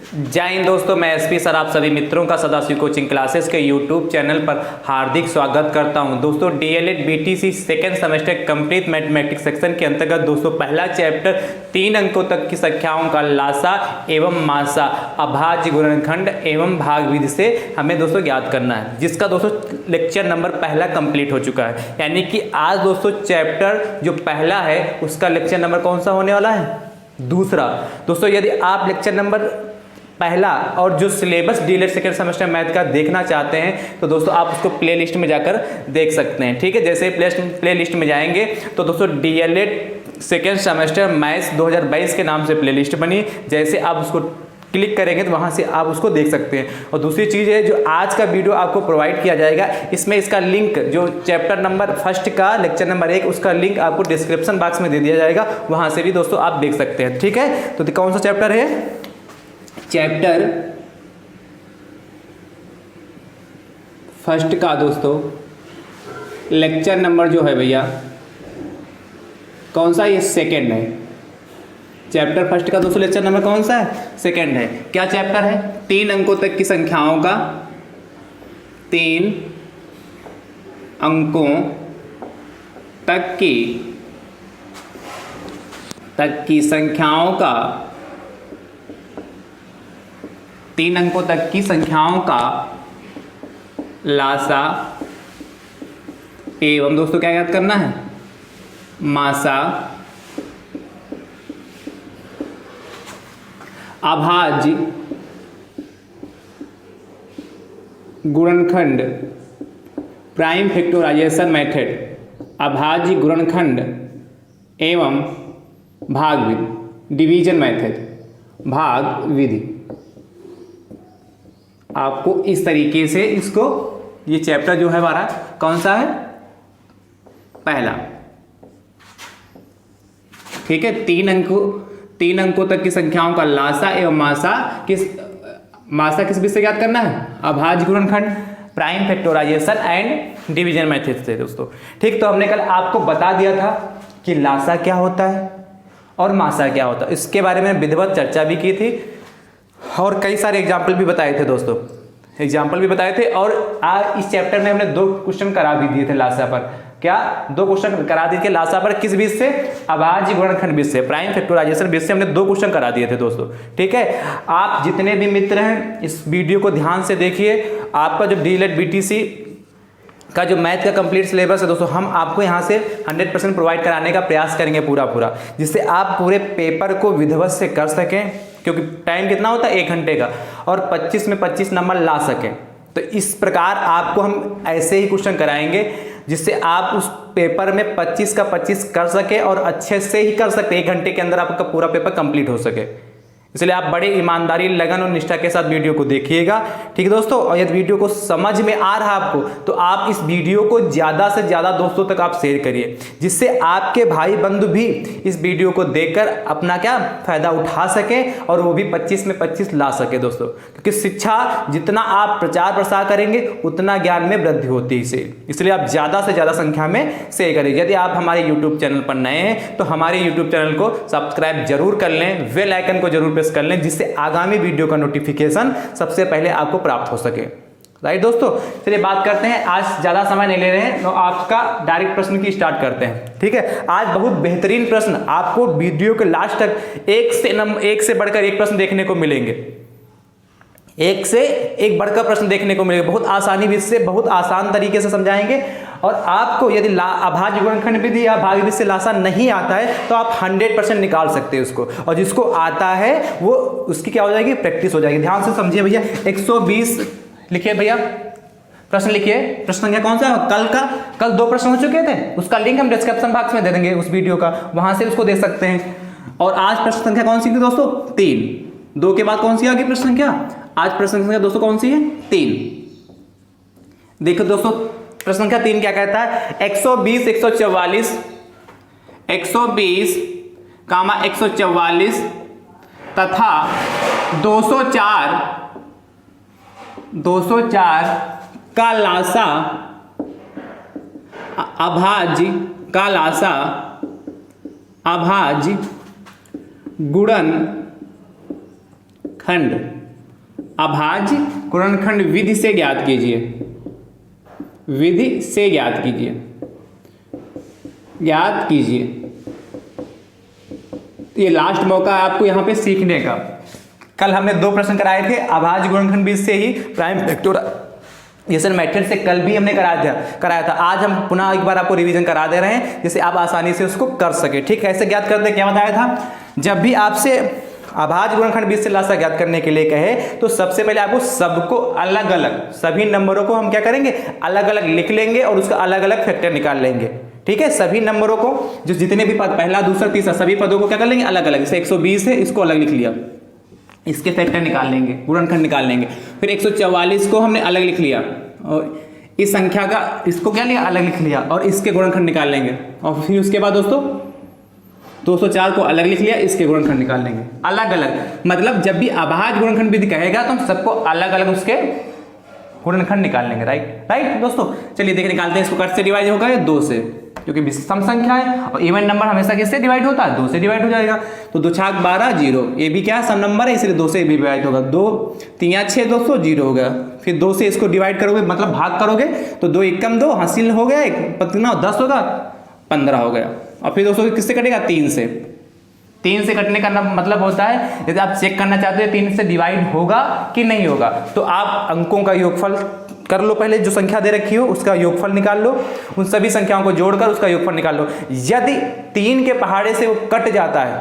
जय हिंद दोस्तों, मैं एसपी सर आप सभी मित्रों का सदाशिव कोचिंग क्लासेस के यूट्यूब चैनल पर हार्दिक स्वागत करता हूं। दोस्तों DElEd BTC second semester complete mathematics section के अंतर्गत दोस्तों पहला चैप्टर 3 अंकों तक की संख्याओं का लासा एवं मासा अभाज्य गुणनखंड एवं भाग विधि से हमें दोस्तों ज्ञात करना है, जिसका दोस्तों लेक्चर नंबर पहला कंप्लीट हो चुका है। यानी कि आज दोस्तों चैप्टर जो पहला है उसका लेक्चर नंबर कौन सा होने वाला है? दूसरा। दोस्तों यदि आप लेक्चर नंबर पहला और जो syllabus DElEd second semester math का देखना चाहते हैं तो दोस्तों आप उसको प्ले लिस्ट में जाकर देख सकते हैं। ठीक है, जैसे प्ले लिस्ट में जाएंगे तो दोस्तों डीएलएड सेकेंड सेमेस्टर मैथ्स 2022 के नाम से प्ले लिस्ट बनी। जैसे आप उसको क्लिक करेंगे तो वहाँ से आप उसको देख सकते हैं। और दूसरी चीज़ है, जो आज का वीडियो आपको प्रोवाइड किया जाएगा इसमें इसका लिंक जो चैप्टर नंबर फर्स्ट का लेक्चर नंबर 1 उसका लिंक आपको डिस्क्रिप्शन बॉक्स में दे दिया जाएगा, वहाँ से भी दोस्तों आप देख सकते हैं। ठीक है, तो कौन सा चैप्टर है? चैप्टर फर्स्ट का दोस्तों लेक्चर नंबर जो है भैया कौन सा? ये सेकंड है। चैप्टर फर्स्ट का दोस्तों लेक्चर नंबर कौन सा है? सेकंड है। क्या चैप्टर है? 3 अंकों तक की संख्याओं का 3 अंकों तक की संख्याओं का 3 अंकों तक की संख्याओं का लासा एवं दोस्तों क्या याद करना है? मासा अभाज्य गुणनखंड प्राइम फैक्टराइजेशन मेथड अभाज्य गुणनखंड एवं भाग विधि डिवीजन मेथड भाग विधि। आपको इस तरीके से इसको ये चैप्टर जो है हमारा कौन सा है? पहला। ठीक है, 3 अंकों तक की संख्याओं का लासा एवं मासा किस विधि से ज्ञात करना है? अभाज्य गुणनखंड prime factorization and division method से दोस्तों। ठीक, तो हमने कल आपको बता दिया था कि लासा क्या होता है और मासा क्या होता है, इसके बारे में विधिवत चर्चा भी की थी और कई सारे एग्जाम्पल भी बताए थे दोस्तों, और इस चैप्टर में हमने 2 क्वेश्चन करा भी दिए थे लासा पर। क्या 2 क्वेश्चन करा दिए थे लासा पर? किस विधि से? अभाज्य गुणनखंड विधि से, प्राइम फैक्टराइजेशन विधि से हमने 2 क्वेश्चन करा दिए थे दोस्तों। ठीक है, आप जितने भी मित्र हैं इस वीडियो को ध्यान से देखिए। आपका जो डीएलएड बीटीसी का जो मैथ का कंप्लीट सिलेबस है दोस्तों, हम आपको यहाँ से 100% प्रोवाइड कराने का प्रयास करेंगे पूरा, जिससे आप पूरे पेपर को विधिवत से कर सकें, क्योंकि टाइम कितना होता है? 1 घंटे का, और 25 में 25 नंबर ला सकें। तो इस प्रकार आपको हम ऐसे ही क्वेश्चन कराएंगे जिससे आप उस पेपर में 25 का 25 कर सके और अच्छे से ही कर सकते, 1 घंटे के अंदर आपका पूरा पेपर कंप्लीट हो सके। इसलिए आप बड़े ईमानदारी, लगन और निष्ठा के साथ वीडियो को देखिएगा। ठीक है दोस्तों, और यदि वीडियो को समझ में आ रहा है आपको तो आप इस वीडियो को ज़्यादा से ज़्यादा दोस्तों तक आप शेयर करिए, जिससे आपके भाई बंधु भी इस वीडियो को देखकर अपना क्या फ़ायदा उठा सके और वो भी 25 में 25 ला सके दोस्तों। क्योंकि शिक्षा जितना आप प्रचार प्रसार करेंगे उतना ज्ञान में वृद्धि होती है, इसलिए आप ज़्यादा से ज़्यादा संख्या में शेयर करिए। यदि आप हमारे यूट्यूब चैनल पर नए हैं तो हमारे यूट्यूब चैनल को सब्सक्राइब जरूर कर लें, बेल आइकन को जरूर कर लें, जिससे आगामी वीडियो का नोटिफिकेशन सबसे पहले आपको प्राप्त हो सके। राइट दोस्तों, चलिए बात करते हैं। आज ज्यादा समय नहीं ले रहे हैं तो आपका डायरेक्ट प्रश्न की स्टार्ट करते हैं। ठीक है, आज बहुत बेहतरीन प्रश्न आपको वीडियो के लास्ट तक एक से बढ़कर एक प्रश्न देखने को मिलेंगे, एक से एक बढ़कर प्रश्न देखने को मिलेगा। बहुत आसानी विधि से, बहुत आसान तरीके से समझाएंगे। और आपको यदि अभाज्य गुणनखंड विधि या भाग विधि से लासा नहीं आता है तो आप 100% निकाल सकते हैं उसको, और जिसको आता है वो उसकी क्या हो जाएगी? प्रैक्टिस हो जाएगी। ध्यान से समझिए भैया। 120 लिखिए भैया, प्रश्न लिखिए। प्रश्न संख्या कौन सा? कल 2 प्रश्न हो चुके थे, उसका लिंक हम डिस्क्रिप्शन बॉक्स में दे देंगे उस वीडियो का, वहां से उसको देख सकते हैं। और आज प्रश्न संख्या कौन सी थी दोस्तों? 3। 2 के बाद कौन सी आ गई प्रश्न संख्या? आज प्रश्न संख्या दोस्तों कौन सी है? 3। देखो दोस्तों प्रश्न संख्या 3 क्या कहता है? 120 144 तथा 204 का लासा अभाज्य गुणन खंड अभाज्य गुणनखंड विधि से ज्ञात कीजिए, विधि से ज्ञात कीजिए, ज्ञात कीजिए। ये लास्ट मौका है आपको यहाँ पे सीखने का। कल हमने 2 प्रश्न कराए थे अभाज्य गुणनखंड विधि से ही प्राइम फैक्टराइजेशन मेथड से, कल भी हमने कराया था। आज हम पुनः एक बार आपको रिवीजन करा दे रहे हैं जिससे आप आसानी से उसको कर सके। ठीक, कैसे ज्ञात करते हैं, क्या बताया था, जब भी आपसे अभाज्य गुणनखंड विधि से लासा ज्ञात करने के लिए कहे तो सबसे पहले आपको सबको अलग अलग, सभी नंबरों को हम क्या करेंगे, अलग अलग लिख लेंगे और उसका अलग अलग फैक्टर निकाल लेंगे। ठीक है, सभी नंबरों को, जो जितने भी पद, पहला दूसरा तीसरा, सभी पदों को क्या कर लेंगे, अलग अलग। जैसे 120 है, इसको अलग लिख लिया, इसके फैक्टर निकाल लेंगे, गुणनखंड निकाल लेंगे। फिर 144 को हमने अलग लिख लिया और इस संख्या का, इसको क्या लिया, अलग लिख लिया और इसके गुणनखंड निकाल लेंगे। और फिर उसके बाद दोस्तों 204 को अलग लिख लिया, इसके गुणनखंड निकाल लेंगे, अलग अलग। मतलब जब भी अभाज्य गुणनखंड विधि कहेगा तो हम सबको अलग अलग उसके गुणनखंड निकाल लेंगे। राइट दोस्तों, चलिए देखिए निकालते हैं। इसको कट से डिवाइड होगा 2 से, क्योंकि सम संख्या है और इवन नंबर हमेशा किससे डिवाइड होता है, 2 से डिवाइड हो जाएगा। तो 2 छाक 12 0, ये भी क्या है, सम नंबर है, इसलिए 2 से भी डिवाइड होगा। 2 3 6 200 0 हो गया। फिर 2 से इसको डिवाइड करोगे, मतलब भाग करोगे तो 2 एकम 2 हासिल हो गया, कितना 10 होगा, 15 हो गया। और फिर दोस्तों किससे कटेगा, 3 से। 3 से कटने का मतलब होता है यदि आप चेक करना चाहते हो 3 से डिवाइड होगा कि नहीं होगा, तो आप अंकों का योगफल कर लो, पहले जो संख्या दे रखी हो उसका योगफल निकाल लो, उन सभी संख्याओं को जोड़कर उसका योगफल निकाल लो। यदि 3 के पहाड़े से वो कट जाता है,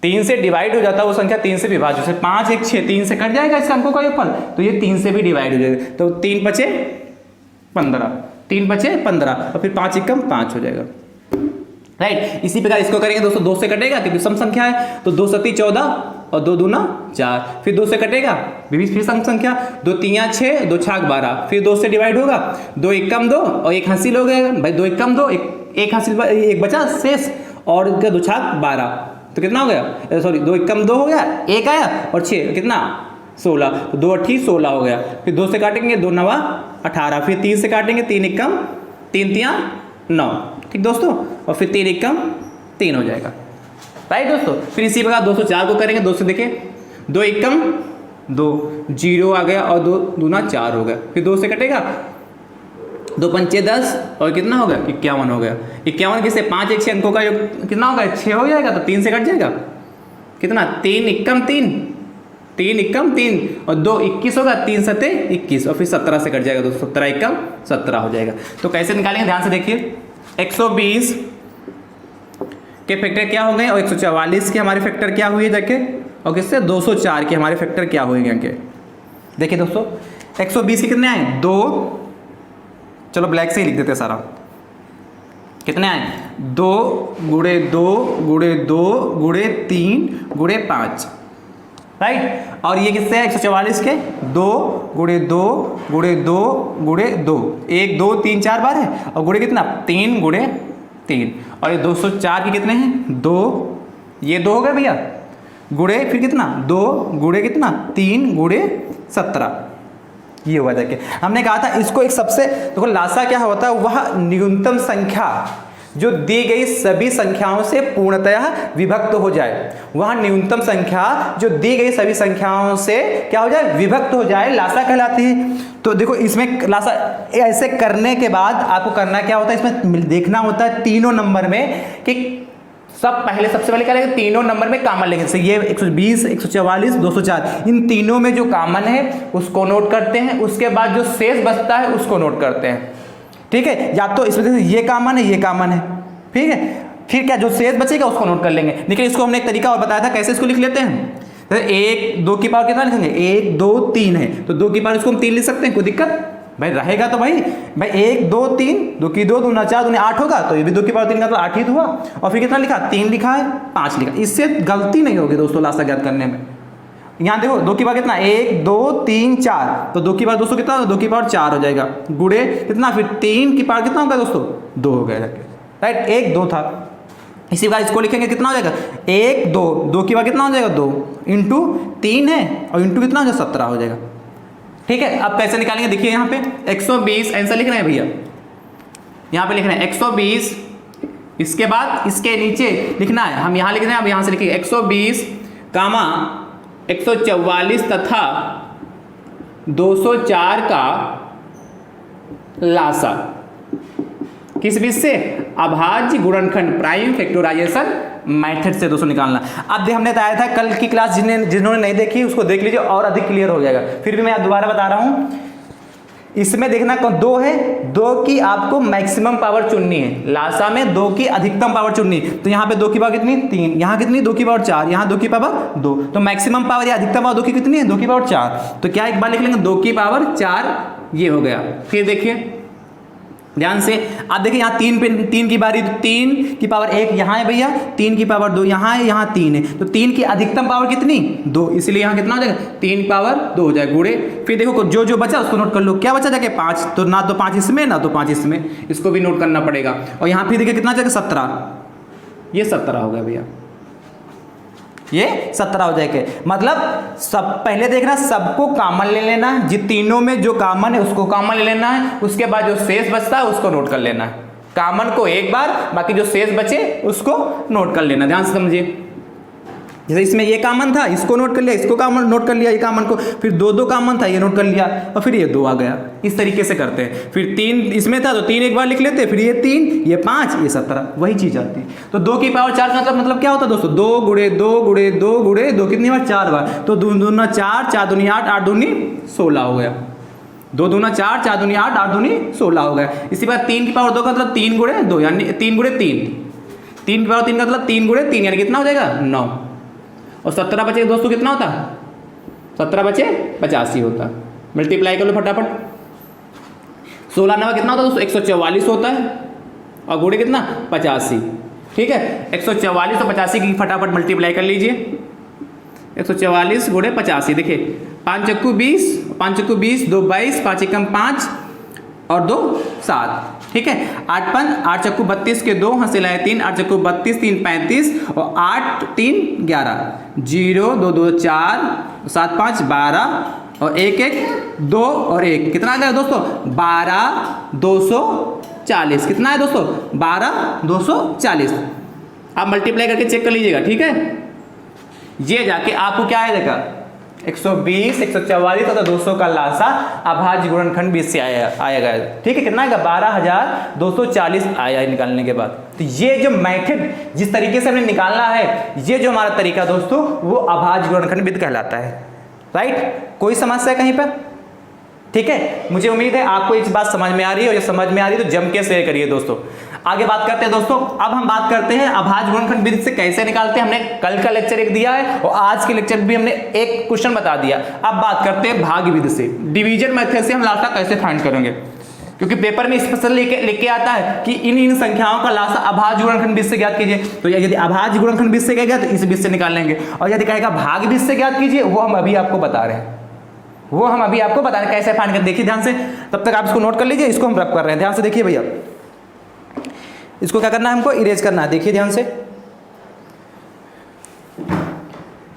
3 से डिवाइड हो जाता है वो संख्या, 3 से विभाज्य, जैसे 5 1 6, 3 से कट जाएगा इसका अंकों का योगफल, तो ये 3 से भी डिवाइड हो जाएगा। तो 3 बचे 15, 3 बचे 15 और फिर 5 एकम 5 हो जाएगा। राइट, इसी प्रकार इसको करेंगे दोस्तों, 2 से कटेगा क्योंकि सम संख्या है, तो 2 सती 14 और 2 दूना 4। फिर 2 से कटेगा, फिर सम संख्या, 2 3 6, 2 छाक 12, फिर 2 से डिवाइड होगा, 2 एकम 2 और 1 हासिल हो गया भाई, 2 एकम 2, 1 हासिल, 1 बचा शेष, और 2 छाक 12, तो कितना हो गया, सॉरी 2 एकम 2 हो गया, 1 आया और 6 कितना 16, तो 2 8 16 हो गया। फिर 2 से काटेंगे, 2 9 18, फिर 3 से काटेंगे, 3 एकम 3 3 9, ठीक दोस्तों, और फिर 3 एकम 3 हो जाएगा। राइट दोस्तों, फिर इसी प्रकार 204 को करेंगे, 2 से देखिए, 2 एकम 2 0 आ गया और 2 दूना 4 हो गया। फिर 2 से कटेगा, 2 पंचे 10 और कितना हो गया, 51 हो गया। 51 किससे, 5 1 6 अंकों का योग कितना होगा, 6 हो जाएगा, तो 3 से कट जाएगा, कितना 3 एकम 3, 3 एकम 3 और 2 21 होगा, 3 सते 21 और फिर 17 से कट जाएगा, तो 17 एकम 17 हो जाएगा। तो कैसे निकालेंगे, ध्यान से देखिए, 120 के फैक्टर क्या हो गए और 144 के हमारे फैक्टर क्या हुए जाके, और किससे 204 के हमारे फैक्टर क्या हुए जाके। देखिए दोस्तों 120 के कितने आए, 2, चलो ब्लैक से ही लिख देते सारा, कितने आए, 2 गुणे 2 गुणे 2 गुणे 3 गुणे 5। राइट, और ये किससे है 144 के, 2 गुणे 2 गुणे 2 गुणे 2, 1 2 3 4 बार है, और गुणे कितना 3 गुणे 3, और ये 204 के कितने हैं 2, ये 2 हो गए भैया, गुणे फिर कितना 2 गुणे कितना 3 गुणे 17, ये हुआ। देखिए हमने कहा था इसको एक सबसे, देखो लासा क्या होता है, वह न्यूनतम संख्या जो दी गई सभी संख्याओं से पूर्णतः विभक्त हो जाए, वह न्यूनतम संख्या जो दी गई सभी संख्याओं से क्या हो जाए, विभक्त हो जाए, लासा कहलाती है। तो देखो इसमें लासा ऐसे करने के बाद आपको करना क्या होता है, इसमें देखना होता है तीनों नंबर में कि सबसे पहले क्या लेंगे, तीनों नंबर में कॉमन लेंगे। जैसे ये 120 144 204, इन तीनों में जो कॉमन है उसको नोट करते हैं, उसके बाद जो शेष बचता है उसको नोट करते हैं। ठीक है, या तो इसमें ये कॉमन है, ये कॉमन है, ठीक है, फिर क्या जो शेष बचेगा उसको नोट कर लेंगे। लेकिन इसको हमने एक तरीका और बताया था कैसे इसको लिख लेते हैं, तो 1 2 की पावर कितना लिखेंगे, 1 2 3 है, तो 2 की पावर इसको हम 3 लिख सकते हैं, कोई दिक्कत भाई रहेगा तो भाई 1 2 3, 2 की 2 दूना 4 दूनी 8 होगा, तो ये भी 2 की पावर 3 का तो 8 ही हुआ। और फिर कितना लिखा, 3 लिखा है 5 लिखा, इससे गलती नहीं होगी दोस्तों लासा ज्ञात करने में। यहाँ देखो 2 की पावर कितना 1 2 3 4, तो 2 की पावर दोस्तों कितना, 2 की पावर 4 हो जाएगा, गुणे कितना, फिर 3 की पावर कितना होगा दोस्तों 2 हो गया जाके। राइट, 1 2 था, इसी बार इसको लिखेंगे कितना हो जाएगा 1 2, 2 की पावर कितना हो जाएगा 2 इंटू 3 है और इंटू कितना हो जाएगा 17 हो जाएगा। ठीक है, अब कैसे निकालेंगे, देखिए यहाँ पे 120 आंसर लिख रहे हैं भैया, यहाँ पे लिख रहे हैं 120, इसके बाद इसके नीचे लिखना है, हम यहाँ लिख रहे हैं, अब यहाँ से लिखिए 120 कामा 144 तथा 204 का लासा किस विधि से? अभाज्य गुणनखंड प्राइम फैक्टराइजेशन मेथड से दोस्तों निकालना। अब हमने बताया था कल की क्लास, जिन्होंने नहीं देखी उसको देख लीजिए और अधिक क्लियर हो जाएगा। फिर भी मैं दोबारा बता रहा हूं, इसमें देखना दो है, दो की आपको मैक्सिमम पावर चुननी है, लासा में दो की अधिकतम पावर चुननी है। तो यहाँ पे दो की पावर कितनी? 3, यहाँ कितनी? 2 की पावर 4, यहाँ 2 की पावर 2। तो मैक्सिमम पावर या अधिकतम पावर 2 की कितनी है? 2 की पावर 4। तो क्या एक बार लिख लेंगे 2 की पावर 4, ये हो गया। फिर देखिए ध्यान से, आप देखिए यहाँ 3 की बारी, तो 3 की पावर 1 यहाँ है भैया, 3 की पावर 2 यहाँ है, यहाँ 3 है। तो 3 की अधिकतम पावर कितनी? 2, इसलिए यहाँ कितना हो जाएगा? 3 पावर 2 हो जाएगा गुणे। फिर देखो जो बचा उसको नोट कर लो। क्या बचा जाके? 5। तो ना तो 5 इसमें ना तो 5 इसमें, इसको भी नोट करना पड़ेगा। और यहाँ फिर देखिए कितना जाएगा? 17। ये 17 हो गया भैया, ये 17 हो जाएगा। मतलब सब पहले देखना, सबको कॉमन ले लेना है, जिन तीनों में जो कॉमन है उसको कॉमन ले लेना है। उसके बाद जो शेष बचता है उसको नोट कर लेना है। कॉमन को एक बार, बाकी जो शेष बचे उसको नोट कर लेना। ध्यान से समझिए, जैसे इसमें ये कॉमन था, इसको नोट कर लिया, इसको कॉमन नोट कर लिया, ये कॉमन को, फिर 2 कॉमन था, ये नोट कर लिया, और फिर ये 2 आ गया। इस तरीके से करते हैं। फिर 3 इसमें था तो 3 एक बार लिख लेते, फिर ये 3, ये 5, ये 17, वही चीज आती है। तो 2 की पावर 4 का मतलब क्या होता है दोस्तों? 2 गुणे 2 गुणे 2 गुणे 2 कितनी बार? 4 बार। तो 2 दूना 4, 4 दूनी 8, 8 दूनी 16 हो गया। 2 दूना 4, 4 दूनी 8, 8 दूनी 16 हो गया। इसी बार 3 की पावर 2 का मतलब 3 गुणे 2, यानी 3 गुणे 3। 3 की पावर 3 का मतलब 3 गुणे 3, यानी कितना हो जाएगा? 9। और 17 बचे दोस्तों कितना होता? 17 बचे 85 होता। मल्टीप्लाई कर लो फटाफट। 16 9 कितना होता है दोस्तों? 144 होता है, और गुणे कितना? 85। ठीक है, 144 और 85 की फटाफट मल्टीप्लाई कर लीजिए। 144 गुणे 85, देखिए 5 चक्कू 20, 5 चक्कू 20, 2 22, 5 एकम 5 और 2 7। ठीक है, 8 चक्कू 32 के 2, हंसे लाए 3, 8 चक्कू 32, 3 35 और 8 3 11, 0 2 2 4, 7 5 12 और 1 1 2 और 1, कितना आ गया दोस्तों? 12 240। कितना है दोस्तों? 12 240। आप मल्टीप्लाई करके चेक कर लीजिएगा। ठीक है, ये जाके आपको क्या आएगा? 120 144 तथा 200 का लासा अभाज्य गुणनखंड बीच से आएगा। ठीक है, कितना आएगा? 12240 आया निकालने के बाद। तो ये जो मेथड जिस तरीके से हमने निकालना है, ये जो हमारा तरीका दोस्तों, वो अभाज्य गुणनखंड विधि कहलाता है। राइट, कोई समस्या कहीं पर? ठीक है, मुझे उम्मीद है आपको इस बात समझ में आ रही है, और ये समझ में आ रही है तो जम के शेयर करिए दोस्तों। आगे बात करते हैं दोस्तों। अब हम बात करते हैं अभाज्य गुणनखंड विधि से कैसे निकालते हैं। हमने कल का लेक्चर एक दिया है और आज के लेक्चर भी हमने एक क्वेश्चन बता दिया। अब बात करते हैं भाग विधि से, डिवीजन मेथड से हम लासा कैसे फाइंड करेंगे, क्योंकि पेपर में स्पेशल लिख के आता है कि इन संख्याओं का लासा अभाज्य गुणनखंड विधि से ज्ञात कीजिए। तो यदि अभाज्य गुणनखंड विधि से कहेगा तो इस विधि से निकाल लेंगे, और यदि कहेगा भाग विधि से ज्ञात कीजिए, वो हम अभी आपको बता रहे हैं, वो हम अभी आपको बता रहे हैं कैसे फाइंड कर। देखिए ध्यान से, तब तक आप इसको नोट कर लीजिए, इसको हम रब कर रहे हैं। ध्यान से देखिए भैया, इसको क्या करना है? हमको इरेज करना है। देखिए ध्यान से,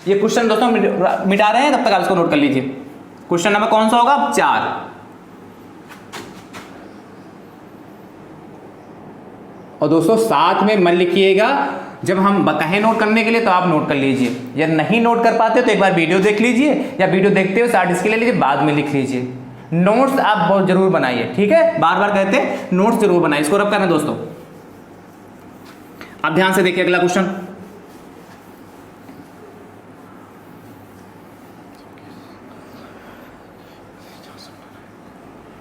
ये क्वेश्चन दोस्तों मिटा रहे हैं, तब तक आप इसको नोट कर लीजिए। क्वेश्चन नंबर कौन सा होगा? 4। और दोस्तों साथ में मन लिखिएगा, जब हम कहें नोट करने के लिए तो आप नोट कर लीजिए। या नहीं नोट कर पाते तो एक बार वीडियो देख लीजिए, या वीडियो देखते हुए शार्ट इसके ले लीजिए, बाद में लिख लीजिए। नोट्स आप बहुत जरूर बनाइए। ठीक है, बार बार कहते हैं नोट्स जरूर बनाइए। इसको रब करना दोस्तों। अब ध्यान से देखिए अगला क्वेश्चन।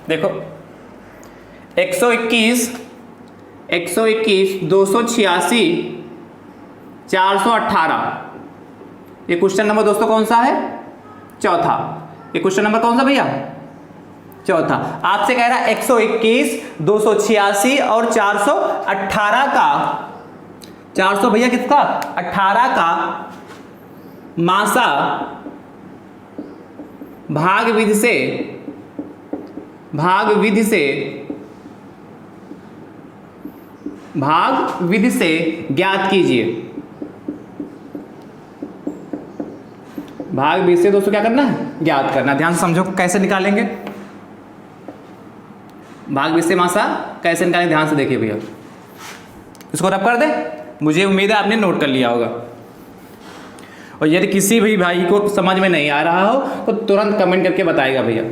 देखो 121 286 418, ये क्वेश्चन नंबर दोस्तों कौन सा है? चौथा। ये क्वेश्चन नंबर कौन सा भैया? चौथा। आपसे कह रहा है 121 286 और 418 का, 400 भैया किसका? 18 का मासा भाग विधि से ज्ञात कीजिए। भाग विधि से दोस्तों क्या करना है? ज्ञात करना। ध्यान से समझो कैसे निकालेंगे भाग विधि से मासा, कैसे निकालेंगे। ध्यान से देखिए भैया, इसको रब कर दे। मुझे उम्मीद है आपने नोट कर लिया होगा। और यदि किसी भी भाई को समझ में नहीं आ रहा हो तो तुरंत कमेंट करके बताएगा भैया।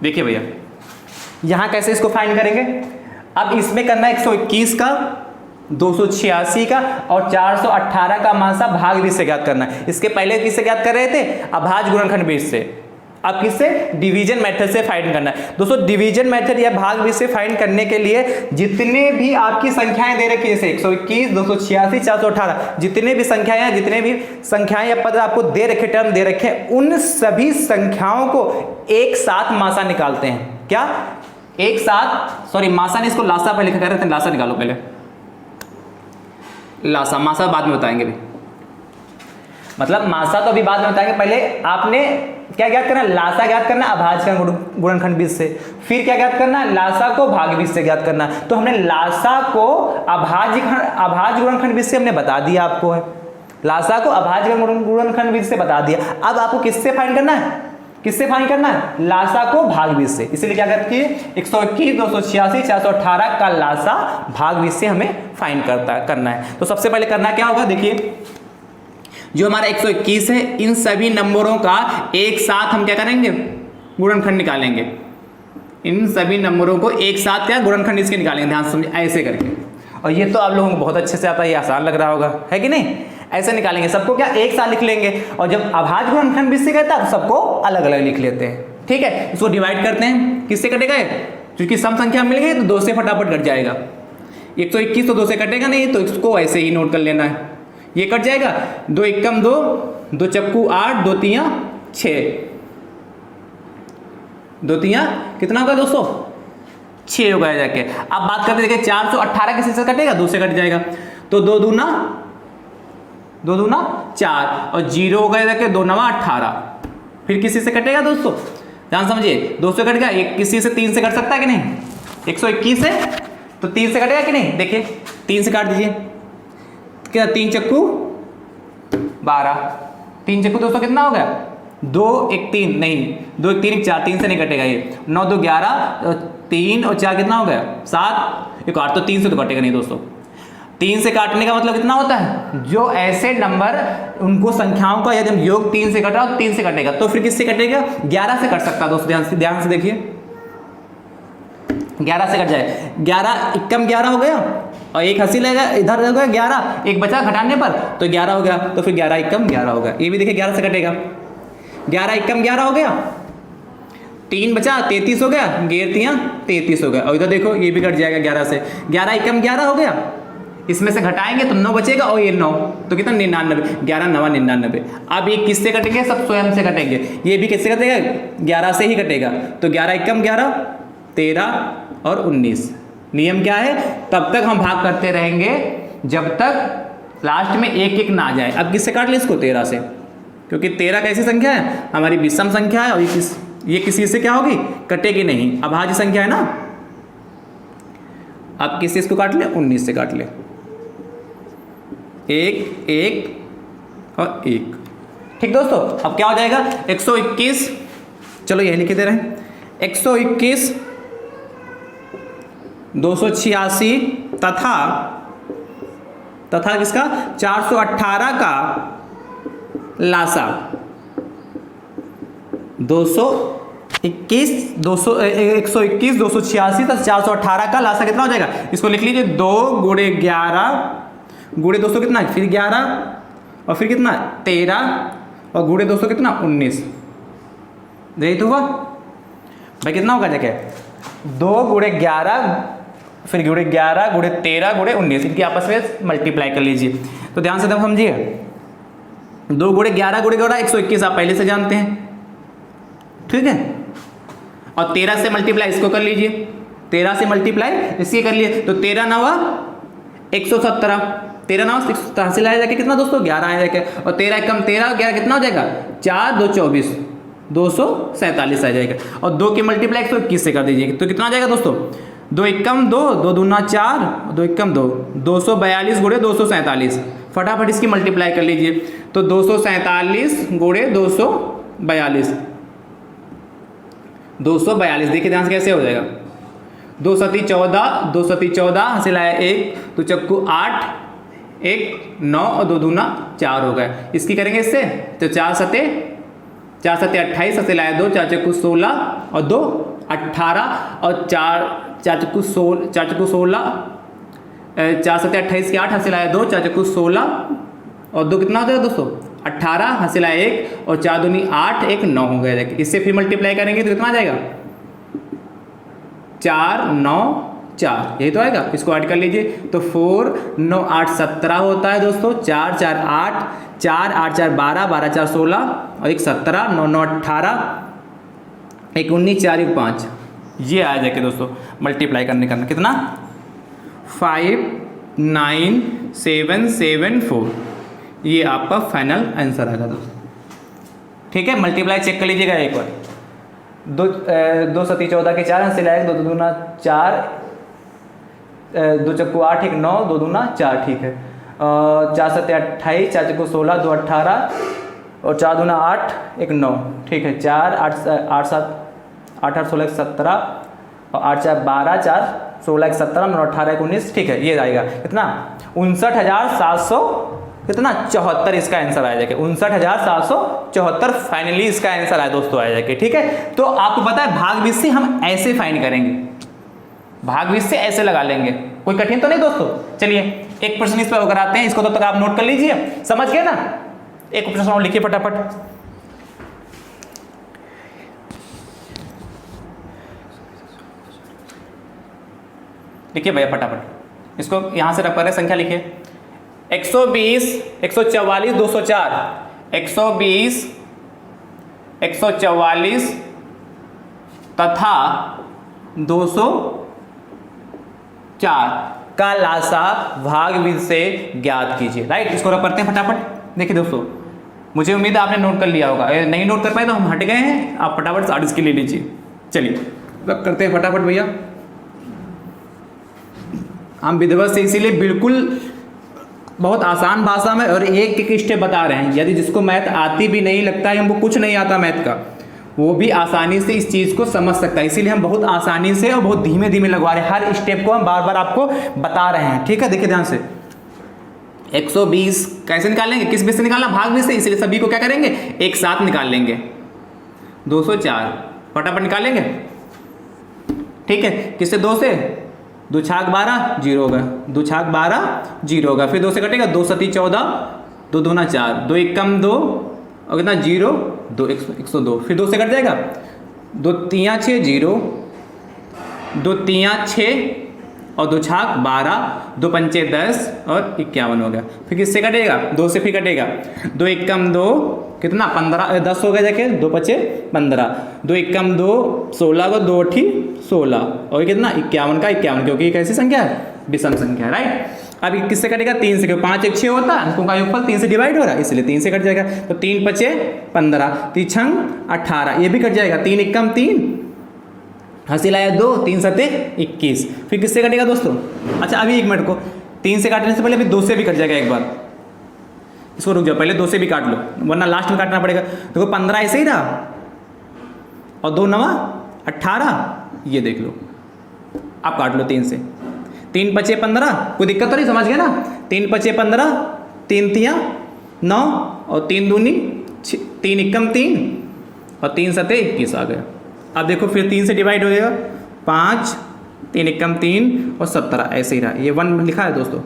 देखिए भैया यहां कैसे इसको फाइंड करेंगे। अब इसमें करना है 121 का, 286 का और 418 का मासा भाग 20 से ज्ञात करना है। इसके पहले किससे ज्ञात कर रहे थे, अभाज्य गुणनखंड 20 से। अब किससे, डिवीजन मेथड से फाइंड करना है। दोस्तों डिवीजन मेथड या भाग 20 से फाइंड करने के लिए जितने भी आपकी संख्याएं दे रखी है, जैसे 121, 286, 418, जितने भी संख्याएं हैं, जितने भी संख्याएं या पद आपको दे रखे, टर्म दे रखे हैं, उन सभी संख्याओं को एक साथ मासा निकालते हैं। क्या एक साथ, सॉरी मासा नहीं, इसको लासा पहले कह रहे थे, लासा निकालो पहले, लासा, मासा बाद में बताएंगे भी, मतलब मासा तो अभी बाद में बताएंगे। पहले आपने क्या ज्ञात करना है, लासा ज्ञात करना, अभाज्य गुणनखंड 20 से। फिर क्या ज्ञात करना है, लासा को भाग 20 से ज्ञात करना। तो हमने लासा को अभाज्य गुणनखंड 20 से हमने बता दिया आपको है, लासा को अभाज्य गुणनखंड 20 से बता दिया। अब आपको किससे फाइंड करना है, किससे फाइंड करना है, लासा को भाग 20 से। इसलिए क्या करते हैं 121, 286, 418 का लासा भाग 20 से हमें फाइंड करना है। तो सबसे पहले करना क्या होगा, देखिए जो हमारा 121 है, इन सभी नंबरों का एक साथ हम क्या करेंगे, गुणनखंड निकालेंगे। इन सभी नंबरों को एक साथ क्या गुणनखंड इसके निकालेंगे, ध्यान से समझिए, ऐसे करके। और ये तो आप लोगों को बहुत अच्छे से आता है, ये आसान लग रहा होगा, है कि नहीं। ऐसे निकालेंगे, सबको क्या एक साथ लिख लेंगे, और जब अभाज्य गुणनखंड 20 से कहता है तो सबको अलग अलग लिख लेते हैं। ठीक है, इसको डिवाइड करते हैं, किससे कटेगा, क्योंकि सम संख्या मिल गई तो 2 से फटाफट कट जाएगा। 121 तो 2 से कटेगा नहीं, तो इसको ऐसे ही नोट कर लेना है, ये कट जाएगा। 2 एकम 2, 2 चक्कू 8, 2 तियां 6, 2 तियां कितना होगा दोस्तों, 6 होगा जाके। अब बात करते देखिए 418 किसी से कटेगा, 2 से कट जाएगा, तो 2 दूना 4 और 0 होगा जाके, 2 नवा 18। फिर किसी से कटेगा दोस्तों, ध्यान समझिए, 2 से कट गया, एक किसी से 3 से कट सकता है कि नहीं, 121 है तो 3 से कटेगा कि नहीं, देखिए 3 से काट दीजिए, क्या 3 चक्कू 12, 3 चक्कू दोस्तों कितना हो गया, 2 1 3 नहीं, 2 1 3 1 4, 3 से नहीं कटेगा ये, 9 2 11, 3 और 4 कितना हो गया 7, एक 8, तो 3 से तो कटेगा नहीं दोस्तों। 3 से काटने का मतलब कितना होता है, जो ऐसे नंबर उनको संख्याओं का यदि हम योग 3 से कटा तो 3 से कटेगा, तो फिर किससे कटेगा, 11 से कट सकता है दोस्तों। ध्यान से देखिए, 11 से कट जाए, 11 एकम 11 हो गया, और एक हंसी लगेगा इधर हो गया 11, एक बचा घटाने पर तो 11 हो गया, तो फिर 11 एकम 11 हो गया। ये भी देखिए 11 से कटेगा, 11 एकम 11 हो गया, 3 बचा 33 हो गया, 33 हो गया, और इधर देखो ये भी कट जाएगा 11 से, 11 एकम 11 हो गया, इसमें से घटाएंगे तो 9 बचेगा, और ये 9 तो कितना 99, 11 9 99। अब ये किससे कटेंगे, सब स्वयं से कटेंगे, ये भी किससे कटेगा, 11 से ही कटेगा, तो 11 एकम 11, 13 और 19। नियम क्या है, तब तक हम भाग करते रहेंगे जब तक लास्ट में 1 1 ना आ जाए। अब किससे काट ले इसको, 13 से, क्योंकि 13 कैसी संख्या है, हमारी विषम संख्या है, और ये किसी से क्या होगी, कटेगी नहीं, अभाज्य संख्या है ना। अब किससे इसको काट ले, 19 से काट ले, 1 1 और 1। ठीक दोस्तों, अब क्या हो जाएगा 121, चलो यही लिख दे रहे हैं, 121, 286 तथा किसका 418 का लासा, 121 286 तथा 418 का लासा कितना हो जाएगा, इसको लिख लीजिए 2 गुणे 11 गुणे 200 कितना, फिर 11 और फिर कितना 13 और गुणे 200 कितना 19। यही तो हुआ भाई, कितना होगा जगह 2 गुणे 11 फिर गुणे 11 गुणे 13 गुणे 19, इनकी आपस में मल्टीप्लाई कर लीजिए। तो ध्यान से तब समझिए, 2 गुणे 11 गुणे 11 121 आप पहले से जानते हैं, ठीक है, और 13 से मल्टीप्लाई इसको कर लीजिए, 13 से मल्टीप्लाई इसकी कर लिए, तो 13 नवा 117, 13 नवा 117 हासिल आया जाके कितना दोस्तों 11 आया जाके, और 13 कम 13 11 कितना हो जाएगा 4 2 24, 247 आ जाएगा, और 2 की मल्टीप्लाई 121 से कर दीजिए, तो कितना आ जाएगा दोस्तों 2 एकम 2, 2 दूना 4, 2 एकम 2, 242 गुणे 247, फटाफट इसकी मल्टीप्लाई कर लीजिए, तो 247 गुणे 242, 242 देखिए ध्यान से कैसे हो जाएगा, 2 सती 14, 2 सती 14 हासिल आया 1, तो चक्कू 8, 1 9 और 2 दूना 4 हो गए। इसकी करेंगे इससे, तो 4 सते 28 हासिल आया 2, 4 चक्कू 16 और 2 18 और 4 चक्कू 16, 4 चक्कू 16, 4 सते 28 के 8 हासिल आया 2, 4 चक्कू 16 और 2 कितना हो जाएगा दोस्तों 18 हासिल आया 1 और 4 दूनी 8, 1 9 हो गया। इससे फिर मल्टीप्लाई करेंगे तो कितना आ जाएगा 4 9 4, यही तो आएगा। इसको ऐड कर लीजिए, तो 4 9 8 17 होता है दोस्तों, 4 4 8, 4 8 4 12, 12 4 16 और 1 17, 9 9 18, 1 19, 4 1 5, ये आ जाएगा दोस्तों मल्टीप्लाई करने का कितना 5 9 7 7 4, ये आपका फाइनल आंसर आएगा दोस्तों। ठीक है, मल्टीप्लाई चेक कर लीजिएगा एक बार। 2 सती 14 के 4 हासिल आएगा, 2 दूना 4, 2 चक्कू 8, 1 9, 2 दूना 4, ठीक है। 4 सते 28, 4 चक्कू 16, 2 18 और 4 दूना 8, 1 9, ठीक है। 4 8 8 7 8 8 16 17 और 8 4 12, 4 16 17, 9 18 19, ठीक है। ये आएगा कितना 59,700 कितना 74, इसका आंसर आ जाएगा 59,774 फाइनली इसका आंसर आया दोस्तों, आ जाएगा। ठीक है, तो आपको पता है भाग 20 से हम ऐसे फाइंड करेंगे, भाग 20 से ऐसे लगा लेंगे, कोई कठिन तो नहीं दोस्तों। चलिए एक प्रश्न इस पर होकर आते हैं, इसको तब तक आप नोट कर लीजिए, समझ गए ना। एक प्रश्न और लिखिए फटाफट। लिखिए भैया फटाफट, इसको यहां से रख कर संख्या लिखिए। 120 144 204, 120 144 तथा 204 का लासा भाग 20 से ज्ञात कीजिए। राइट, इसको रख करते हैं फटाफट। देखिए दोस्तों, मुझे उम्मीद है आपने नोट कर लिया होगा, नहीं नोट कर पाए तो हम हट गए हैं, आप फटाफट 60 के ले लीजिए। चलिए रख करते हैं फटाफट भैया। हम विधिवत से इसीलिए बिल्कुल बहुत आसान भाषा में और एक एक स्टेप बता रहे हैं, यदि जिसको मैथ आती भी नहीं, लगता है हमको कुछ नहीं आता मैथ का, वो भी आसानी से इस चीज़ को समझ सकता है। इसीलिए हम बहुत आसानी से और बहुत धीमे धीमे लगवा रहे हैं, हर स्टेप को हम बार बार आपको बता रहे हैं। ठीक है, देखिए ध्यान से। 120 कैसे निकालेंगे, किस बीच से निकालना, भाग बीच से, इसलिए सभी को क्या करेंगे एक साथ निकाल लेंगे। 204 फटाफट निकालेंगे, ठीक है। किससे 2 से, 2 छाक 12 जीरो होगा, 2 छाक 12 जीरो होगा, फिर 2 से कटेगा, 2 सती 14, 2 दूना 4, 2 एकम 2 और कितना 0 2 102, फिर 2 से कट जाएगा, 2 3 6 0, 2 3 6 और 2 छाक 12, 2 पंचे 10 और 51 हो गया। फिर किससे कटेगा, 2 से फिर कटेगा, 2 एकम 2 कितना 15 10 हो गया, जाके 2 पचे 15, 2 एकम 2 16 को 2 8 16 और कितना 51 का 51, क्योंकि ये कैसी संख्या है, विषम संख्या है। राइट, अब किससे कटेगा, 3 से, 5 1 6 होता है, अंकों का योगफल 3 से डिवाइड हो रहा है, इसलिए 3 से कट जाएगा। तो 3 पचे 15, 3 छंग 18, ये भी कट जाएगा, 3 एकम 3 हासिल आया 2, 3 सते 21, फिर किससे कटेगा दोस्तों। अच्छा अभी 1 मिनट को, 3 से काटने से पहले अभी 2 से भी कट जाएगा एक बार, इसको रुक जाओ, पहले 2 से भी काट लो वरना लास्ट में काटना पड़ेगा। देखो 15 ऐसे ही रहा और 2 9 18, ये देख लो, आप काट लो 3 से, 3 पचे 15, कोई दिक्कत तो नहीं, समझ गए ना। 3 पचे 15, 3 3 9 और 3 दूनी 3 एकम 3 और 3 सते 21 आ गया। अब देखो फिर 3 से डिवाइड हो जाएगा, 5 3 एकम 3 और 17 ऐसे ही रहा, ये 1 लिखा है दोस्तों।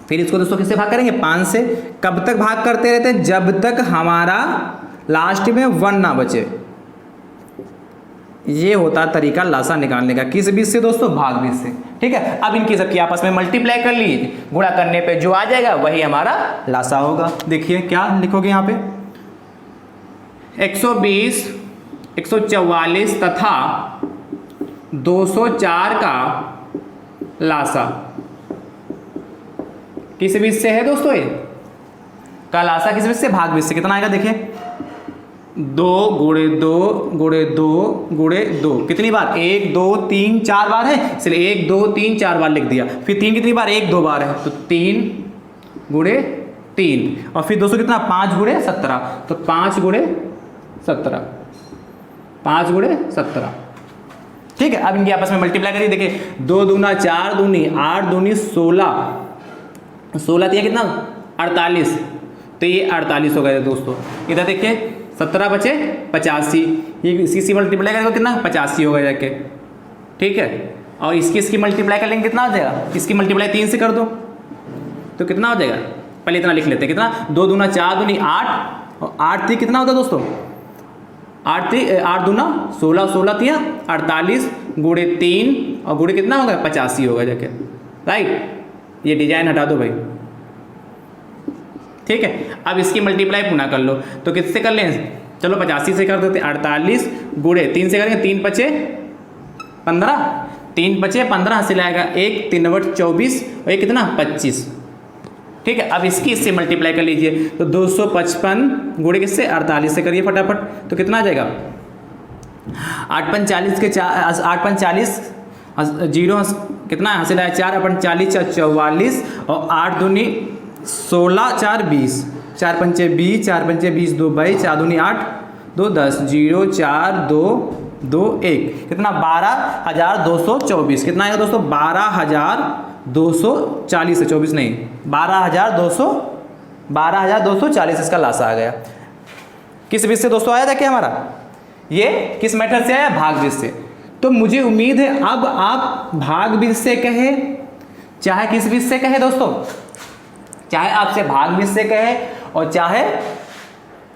फिर इसको दोस्तों किससे भाग करेंगे, 5 से। कब तक भाग करते रहते हैं, जब तक हमारा लास्ट में 1 ना बचे। ये होता तरीका लासा निकालने का, किस बीच से दोस्तों, भाग बीच से। ठीक है, अब इनकी सबकी आपस में मल्टीप्लाई कर लीजिए, गुणा करने पे जो आ जाएगा वही हमारा लासा होगा। देखिए क्या लिखोगे यहाँ पे, 120 144 तथा 204 का लासा किस बीच से है दोस्तों, ये का लासा किस बीच से, भाग बीच से। कितना आएगा देखिए, 2 गुणे 2 गुणे 2 गुणे 2, कितनी बार, 1 2 3 4 बार है, इसलिए 1 2 3 4 बार लिख दिया। फिर 3 कितनी बार, 1 2 बार है, तो 3 गुणे 3 और फिर 200 कितना, 5 गुणे 17, तो 5 गुणे 17, 5 गुणे 17, ठीक है, अब इनकी आपस में मल्टीप्लाई करिए। देखिए 2 दूना 4 दूनी 8 दूनी 16, 16 दिया कितना 48, तो ये 48 हो गए दोस्तों। इधर देखिए 17 बचे 85, ये इसी मल्टीप्लाई करेगा कितना 85 होगा जाके, ठीक है। और इसकी मल्टीप्लाई कर लेंगे कितना हो जाएगा, इसकी मल्टीप्लाई 3 से कर दो तो कितना हो जाएगा, पहले इतना लिख लेते हैं कितना, 2 दूना 4 दूनी 8 और 8 थी कितना होता है दोस्तों, 8 दूना 16, 16 थी 48 गुणे 3 और गुणे कितना होगा 85 होगा जाके, राइट। ये डिजाइन हटा दो भाई, ठीक है। अब इसकी मल्टीप्लाई पुनः कर लो तो किससे कर लें, चलो 85 से कर देते, 48 गुणे 3 से करेंगे, 3 बचे 15, 3 बचे 15 से लाएगा 1, 3 बट 24 और ये कितना 25, ठीक है। अब इससे मल्टीप्लाई कर लीजिए तो 255 गुणे किससे 48 से करिए फटाफट, तो कितना आ जाएगा 8 5 40 के 8 5 40 जीरो कितना हासिल आया 4 अपन 40 44 और 8 दूनी 16 4 20, 4 पंचे 20, 4 पंचे 20 2 22, 4 दूनी 8 2 10 0 4 2 2 1 कितना 12,224, कितना आएगा दोस्तों 12,240 है 24 नहीं 12,240 इसका लासा आ गया। किस विधि से दोस्तों आया था क्या हमारा, ये किस मेथड से आया, भाग विधि से। तो मुझे उम्मीद है अब आप भाग विधि से कहे चाहे किस विधि से कहे दोस्तों, चाहे आपसे भाग विधि से कहे और चाहे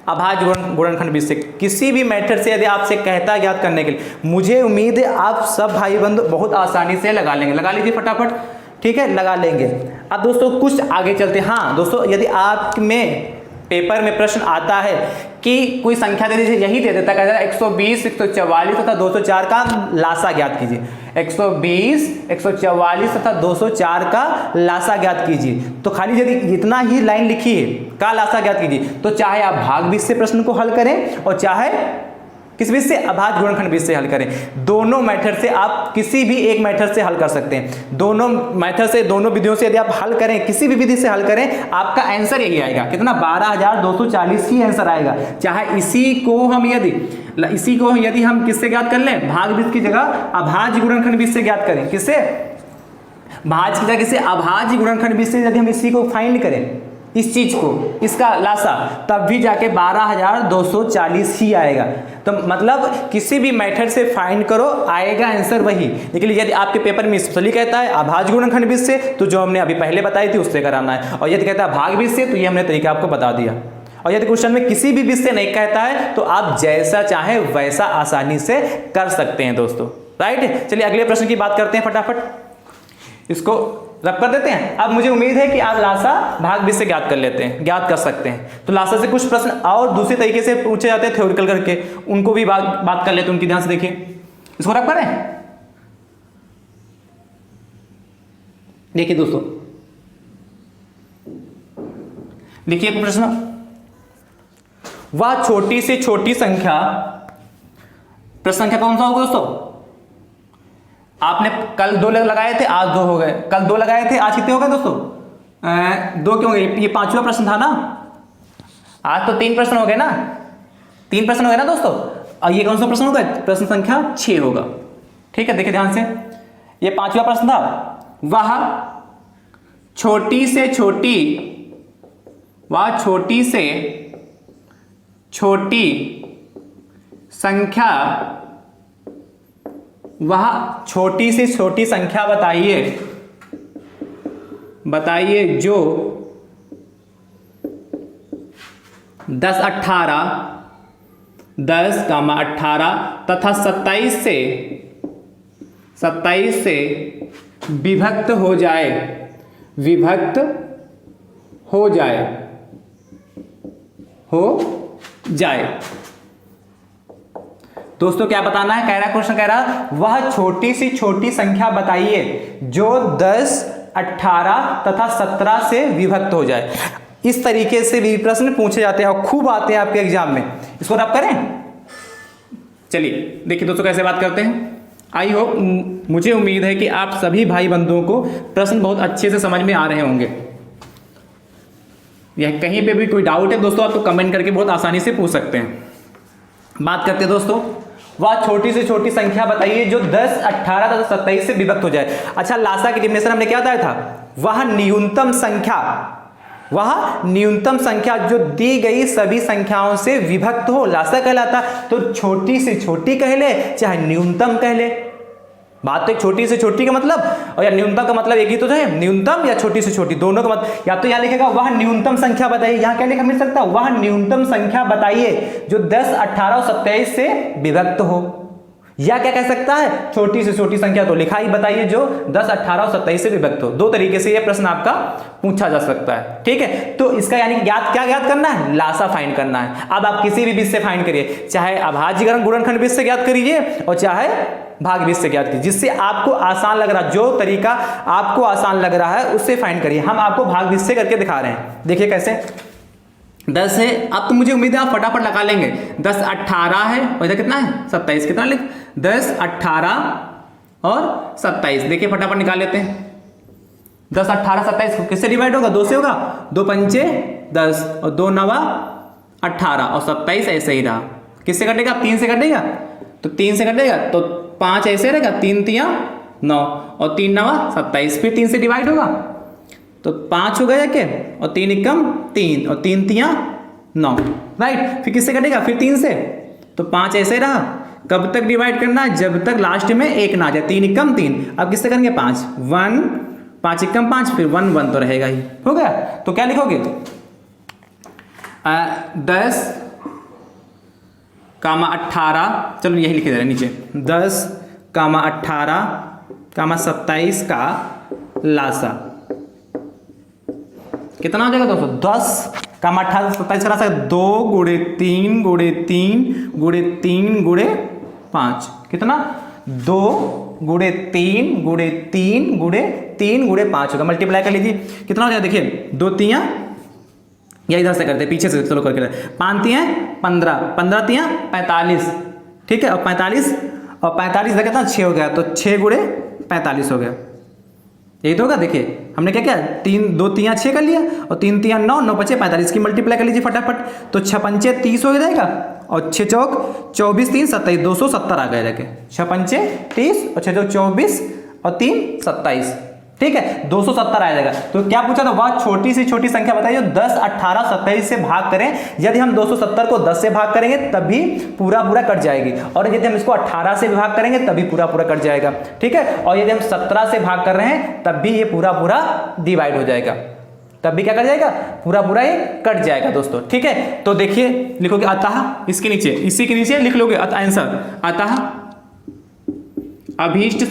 अभाज्य गुणनखंड विधि से, किसी भी मेथड से यदि आपसे कहता है ज्ञात करने के लिए, मुझे उम्मीद है आप सब भाई बंधु बहुत आसानी से लगा लेंगे। लगा लीजिए फटाफट, ठीक है, लगा लेंगे। अब दोस्तों कुछ आगे चलते हैं। हाँ दोस्तों, यदि आप में पेपर में प्रश्न आता है कि कोई संख्या दे दीजिए, यही दे देता है 120 144 तथा 204 का लासा ज्ञात कीजिए, 120 144 तथा 204 का लासा ज्ञात कीजिए, तो खाली यदि इतना ही लाइन लिखी है का लासा ज्ञात कीजिए, तो चाहे आप भाग विधि से प्रश्न को हल करें और चाहे किस विधि से, अभाज्य गुणनखंड विधि से हल करें, दोनों मेथड से आप किसी भी एक मेथड से हल कर सकते हैं। दोनों मेथड से, दोनों विधियों से यदि आप हल करें, किसी भी विधि से हल करें, आपका आंसर यही आएगा कितना 12,240 ही आंसर आएगा। चाहे इसी को यदि हम किससे ज्ञात कर लें, भाग विधि की जगह अभाज्य गुणनखंड विधि से ज्ञात करें, किससे, भाज्य की जगह किससे, अभाज्य गुणनखंड विधि से यदि हम इसी को फाइंड करें, इस चीज को, इसका लासा, तब भी जाके 12,240 ही आएगा। तो मतलब किसी भी मेथड से फाइंड करो आएगा आंसर वही। लेकिन यदि आपके पेपर में स्पेशली कहता है अभाज्य गुणनखंड विधि से, तो जो हमने अभी पहले बताई थी उससे कराना है, और यदि कहता है भाग विधि से, तो ये हमने तरीका आपको बता दिया। और यदि क्वेश्चन में किसी भी विधि से नहीं कहता है तो आप जैसा चाहे वैसा आसानी से कर सकते हैं दोस्तों, राइट। चलिए अगले प्रश्न की बात करते हैं फटाफट, इसको रब कर देते हैं। अब मुझे उम्मीद है कि आप लासा भाग विधि से ज्ञात कर सकते हैं। तो लासा से कुछ प्रश्न और दूसरे तरीके से पूछे जाते हैं थ्योरिकल करके, उनको भी बात कर लेते हैं, उनकी ध्यान से देखिए। इसको रब करें, देखिए दोस्तों, देखिए प्रश्न, वह छोटी से छोटी संख्या, प्रश्न संख्या कौन सा होगा दोस्तों, आपने कल 2 लगाए थे, आज 2 हो गए, कल 2 लगाए थे, आज कितने हो गए दोस्तों, 2 क्यों हो गए, ये 5वां प्रश्न था ना, आज तो 3 प्रश्न हो गए ना, 3 प्रश्न हो गए ना दोस्तों, और ये कौन सा प्रश्न होगा, प्रश्न संख्या 6 होगा, ठीक है। देखिए ध्यान से, ये 5वां प्रश्न था, वह छोटी से छोटी संख्या, वह छोटी से छोटी संख्या बताइए जो 10 18 तथा 27 से विभक्त हो जाए। दोस्तों क्या बताना है, कह रहा क्वेश्चन कह रहा वह छोटी से छोटी संख्या बताइए जो 10 18 तथा 17 से विभक्त हो जाए। इस तरीके से भी प्रश्न पूछे जाते हैं और खूब आते हैं आपके एग्जाम में। इसको रब करें, चलिए देखिए दोस्तों कैसे बात करते हैं। आई होप, मुझे उम्मीद है कि आप सभी भाई बंधुओं को प्रश्न बहुत अच्छे से समझ में आ रहे होंगे। यह कहीं पे भी कोई डाउट है दोस्तों, आप तो कमेंट करके बहुत आसानी से पूछ सकते हैं। बात करते हैं दोस्तों, वह छोटी से छोटी संख्या बताइए जो 10, 18 तथा 27 से विभक्त हो जाए। अच्छा, लासा की डेफिनेशन हमने क्या बताया था, वह न्यूनतम संख्या जो दी गई सभी संख्याओं से विभक्त हो, लासा कहलाता। तो छोटी से छोटी कह ले चाहे न्यूनतम कह ले, बात तो एक छोटी से छोटी का मतलब और या न्यूनतम का मतलब एक ही तो है, न्यूनतम या छोटी से छोटी दोनों का मतलब। या तो यहाँ लिखेगा वह न्यूनतम संख्या बताइए, यहाँ क्या लिखा मिल सकता है, वह न्यूनतम संख्या बताइए जो 10, 18 और 27 से विभक्त हो। या क्या कह सकता है, छोटी से छोटी संख्या तो लिखा ही बताइए जो 10, 18 और 27 से विभक्त हो। दो तरीके से यह प्रश्न आपका पूछा जा सकता है। ठीक है, तो इसका यानी क्या ज्ञात करना है, लासा फाइंड करना है। अब आप किसी भी बीज से फाइंड करिए, चाहे अभाज्य गुणनखंड बीज से ज्ञात करिए और चाहे भाग बीज से ज्ञात कीजिए, जिससे आपको आसान लग रहा, जो तरीका आपको आसान लग रहा है उससे फाइंड करिए। हम आपको भाग बीज से करके दिखा रहे हैं, देखिए कैसे। 10 है, अब तो मुझे उम्मीद है आप फटाफट लगा लेंगे। 10, 18 है और इधर कितना है 27, कितना लिख 10, 18 और 27, देखिए फटाफट निकाल लेते हैं। 10, 18, 27 किससे डिवाइड होगा, 2 से होगा, 2 पंचे 10 और 2 नवा 18 और 27 ऐसे ही रहा। किससे कटेगा, 3 से कटेगा, तो 3 से कटेगा तो 5 ऐसे रहेगा, 3 तिया 9 और 3 नवा 27, फिर 3 से डिवाइड होगा तो 5 हो गया क्या, और 3 एकम 3 और 3 तिया 9, राइट। फिर किससे कटेगा, फिर 3 से, तो 5 ऐसे रहा। कब तक डिवाइड करना है, जब तक लास्ट में 1 ना आ जाए, 3 एकम 3। अब किससे करेंगे 5, 1 5 एकम 5, फिर 1 1 तो रहेगा ही, हो गया। तो क्या लिखोगे 10, 18, चलो यही लिखे दे रहे हैं नीचे, 10, 18, 27 का लासा कितना हो जाएगा दोस्तों, 10, 18, 27 का लासा 2 गुणे 3 गुणे 3 गुणे 3 गुणे 5, कितना 2 गुणे 3 गुणे 3 गुणे 3 गुणे 5 होगा। मल्टीप्लाई कर लीजिए, कितना हो जाएगा, देखिए 2 तिया, या इधर से करते हैं पीछे से, चलो करके 5 तिया 15, 15 तिया 45, ठीक है, और 45 और 45 इधर कितना 6 हो गया, तो 6 गुणे 45 हो गया, यही तो होगा। देखिए हमने क्या किया, 2 तिया 6 कर लिया और 3 तिया 9, 9 5 45 की मल्टीप्लाई कर लीजिए फटाफट, तो 6 पंचे 30 हो जाएगा और 6 चौक 24, 3 27, 270 आ गया जाके, 6 पंचे 30 और 6 चौक 24 और 3 27, ठीक है, 270 आ जाएगा। तो क्या पूछा था, वह छोटी से छोटी संख्या बताइए 10, 18, 27 से भाग करें। यदि हम 270 को 10 से भाग करेंगे तभी पूरा कट जाएगी, और यदि हम इसको 18 से भाग करेंगे तभी पूरा कट जाएगा, ठीक है। और यदि हम 17 से भाग कर रहे हैं तब भी ये पूरा डिवाइड हो जाएगा, तब भी क्या कर जाएगा, पूरा ये कट जाएगा दोस्तों, ठीक है। तो देखिए लिखोगे अतः, इसके नीचे, इसी के नीचे लिख लोगे आंसर, अतः अभीष्ट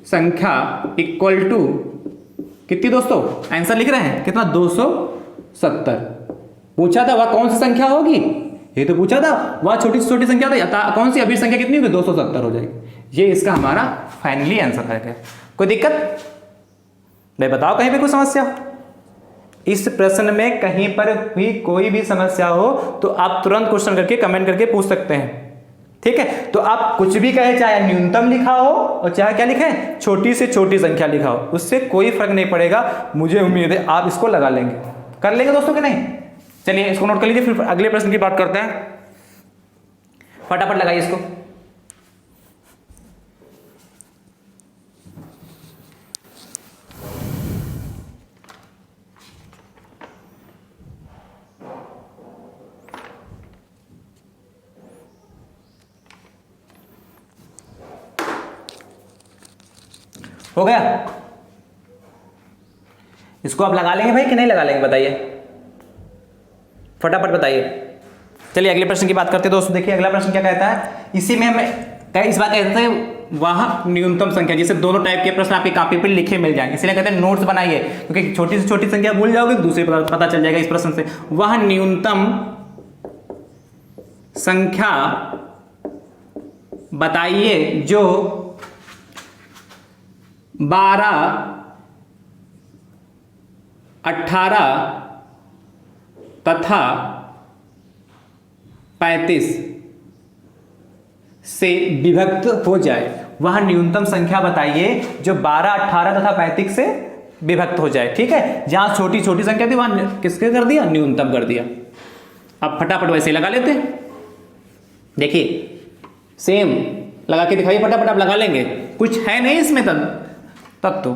संख्या इक्वल टू कितनी दोस्तों, आंसर लिख रहे हैं कितना, 270। पूछा था वह कौन सी संख्या होगी, ये तो पूछा था, वह छोटी से छोटी संख्या था, कौन सी अभीष्ट संख्या कितनी होगी, 270 हो जाएगी। ये इसका हमारा फाइनली आंसर है। कोई दिक्कत भाई, बताओ कहीं पे कोई समस्या, इस प्रश्न में कहीं पर भी कोई भी समस्या हो तो आप तुरंत क्वेश्चन करके कमेंट करके पूछ सकते हैं, ठीक है। तो आप कुछ भी कहे, चाहे न्यूनतम लिखा हो और चाहे क्या लिखे, छोटी से छोटी संख्या लिखा हो, उससे कोई फर्क नहीं पड़ेगा। मुझे उम्मीद है आप इसको लगा लेंगे, कर लेंगे दोस्तों कि नहीं। चलिए इसको नोट कर लीजिए, फिर अगले प्रश्न की बात करते हैं, फटाफट लगाइए इसको। हो गया, इसको आप लगा लेंगे भाई कि नहीं लगा लेंगे, बताइए फटाफट बताइए। चलिए अगले प्रश्न की बात करते हैं दोस्तों। देखिए अगला प्रश्न क्या कहता है, इसी में हमें इस बात कहते हैं वह न्यूनतम संख्या, जिसे दोनों टाइप के प्रश्न आपकी कॉपी पर लिखे मिल जाएंगे, इसलिए कहते हैं नोट्स बनाइए, क्योंकि छोटी से छोटी संख्या भूल जाओगे दूसरे पता चल जाएगा इस प्रश्न से। वह न्यूनतम संख्या बताइए जो 12, 18 तथा 35 से विभक्त हो जाए। वह न्यूनतम संख्या बताइए जो 12, 18 तथा 35 से विभक्त हो जाए, ठीक है। जहां छोटी छोटी संख्या थी वहां किसके कर दिया, न्यूनतम कर दिया। अब फटाफट वैसे ही लगा लेते हैं। देखिए सेम लगा के दिखाइए, फटाफट आप लगा लेंगे, कुछ है नहीं इसमें तब तो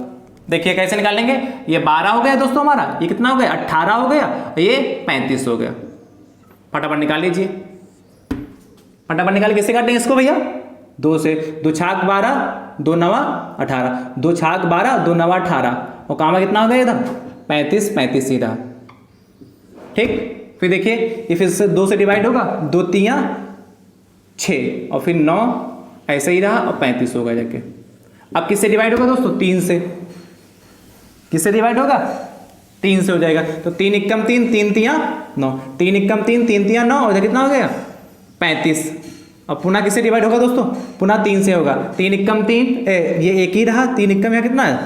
देखिए कैसे निकालेंगे। ये 12 हो गया दोस्तों हमारा, ये कितना हो गया 18 हो गया, ये 35 हो गया। फटाफट निकाल लीजिए, फटाफट निकाल कैसे काटेंगे इसको भैया, 2 से, 2 छाक 12, 2 नवा 18, 2 छाक 12, 2 नवा 18, और कामा कितना हो गया इधर 35, 35 सीधा। ठीक, फिर देखिए ये फिर से 2 से डिवाइड होगा, 2 तियां 6 और फिर 9 ऐसे ही रहा और 35 होगा जाके। अब किससे डिवाइड होगा दोस्तों, 3 से। किससे डिवाइड होगा, 3 से हो जाएगा। तो 3 एकम 3, 3 तियां 9, 3 एकम 3, 3 तियां 9, और इधर कितना हो गया 35। अब पुनः किससे डिवाइड होगा दोस्तों, पुनः 3 से होगा, 3 एकम 3, ये एक ही रहा, 3 एकम यहाँ कितना है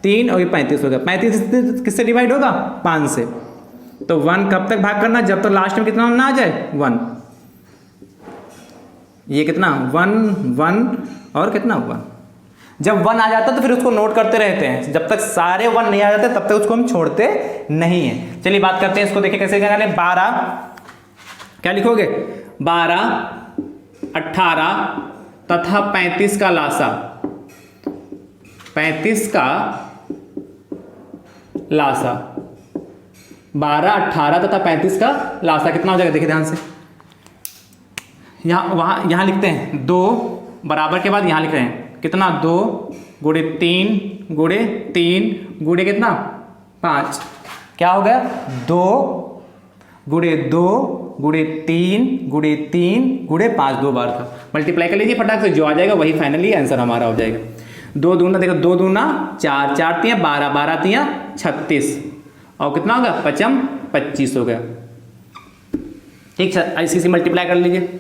3, और ये 35 होगा। 35 किससे डिवाइड होगा, 5 से। तो 1 कब तक भाग करना, जब तक लास्ट में कितना ना आ जाए 1। ये कितना 1 1 और कितना 1। जब 1 आ जाता है तो फिर उसको नोट करते रहते हैं, जब तक सारे 1 नहीं आ जाते तब तक उसको हम छोड़ते नहीं है। चलिए बात करते हैं इसको, देखिए कैसे निकालें। 12 क्या लिखोगे, 12 18 तथा 35 का लासा, 35 का लासा, 12 18 तथा 35 का लासा कितना हो जाएगा, देखिए ध्यान से। यहाँ लिखते हैं 2 बराबर के बाद यहाँ लिख रहे हैं कितना 2 गुणे 3 गुणे 3 गुणे कितना 5, क्या हो गया 2 गुणे 2 गुणे 3 गुणे 3 गुणे 5, 2 बार था। मल्टीप्लाई कर लीजिए फटाक से, जो आ जाएगा वही फाइनली आंसर हमारा हो जाएगा। 2 दूना देखो, 2 दूना 4, 4 तियां 12, 12 तियां 36, और कितना हो गया 5 25 हो गया। ठीक है, ऐसे से मल्टीप्लाई कर लीजिए।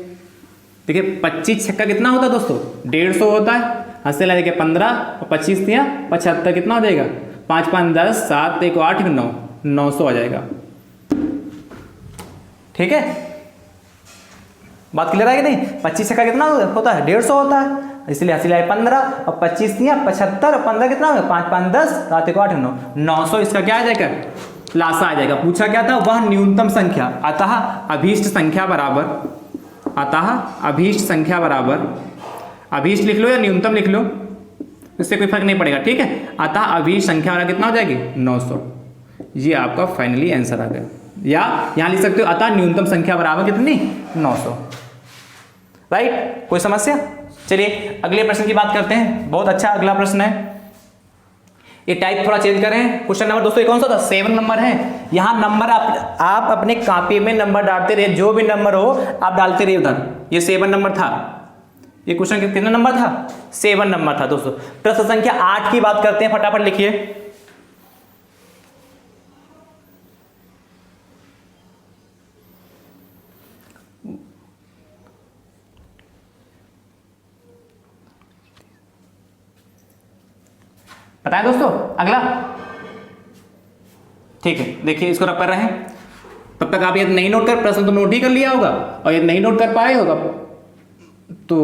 देखिए 25 छक्का कितना होता है दोस्तों, 150 होता है। हंसते ला देखिए 15 और 25 दिया 75, कितना हो जाएगा 5 5 10 7 1 8 9, 900 आ जाएगा। ठीक है, बात क्लियर है कि नहीं। 25 छक्का कितना होता है 150 होता है, इसलिए हंसी लाए 15 और 25 दिया 75 और 15 कितना होगा 5 5 10 7 1 8 9, 900 इसका क्या आ जाएगा लासा आ जाएगा। पूछा क्या था, वह न्यूनतम संख्या, अतः अभीष्ट संख्या बराबर, अतः अभीष्ट संख्या बराबर, अभीष्ट लिख लो या न्यूनतम लिख लो, इससे कोई फर्क नहीं पड़ेगा। ठीक है, अतः अभीष्ट संख्या बराबर कितना हो जाएगी 900। ये आपका फाइनली आंसर आ गया। या यहां लिख सकते हो अतः न्यूनतम संख्या बराबर कितनी 900। राइट, कोई समस्या। चलिए अगले प्रश्न की बात करते हैं। बहुत अच्छा अगला प्रश्न है, ये टाइप थोड़ा चेंज करें। क्वेश्चन नंबर दोस्तों कौन सा था 7 नंबर है। यहाँ नंबर आप अपने कॉपी में नंबर डालते रहिए, जो भी नंबर हो आप डालते रहिए उधर। ये 7 नंबर था, ये क्वेश्चन कितना नंबर था 7 नंबर था दोस्तों। प्रश्न संख्या 8 की बात करते हैं, फटाफट लिखिए। बताएं दोस्तों अगला। ठीक है, देखिए इसको रख कर रहे हैं, तब तक आप ये नहीं नोट कर, प्रश्न तो नोट ही कर लिया होगा, और ये नहीं नोट कर पाए होगा तो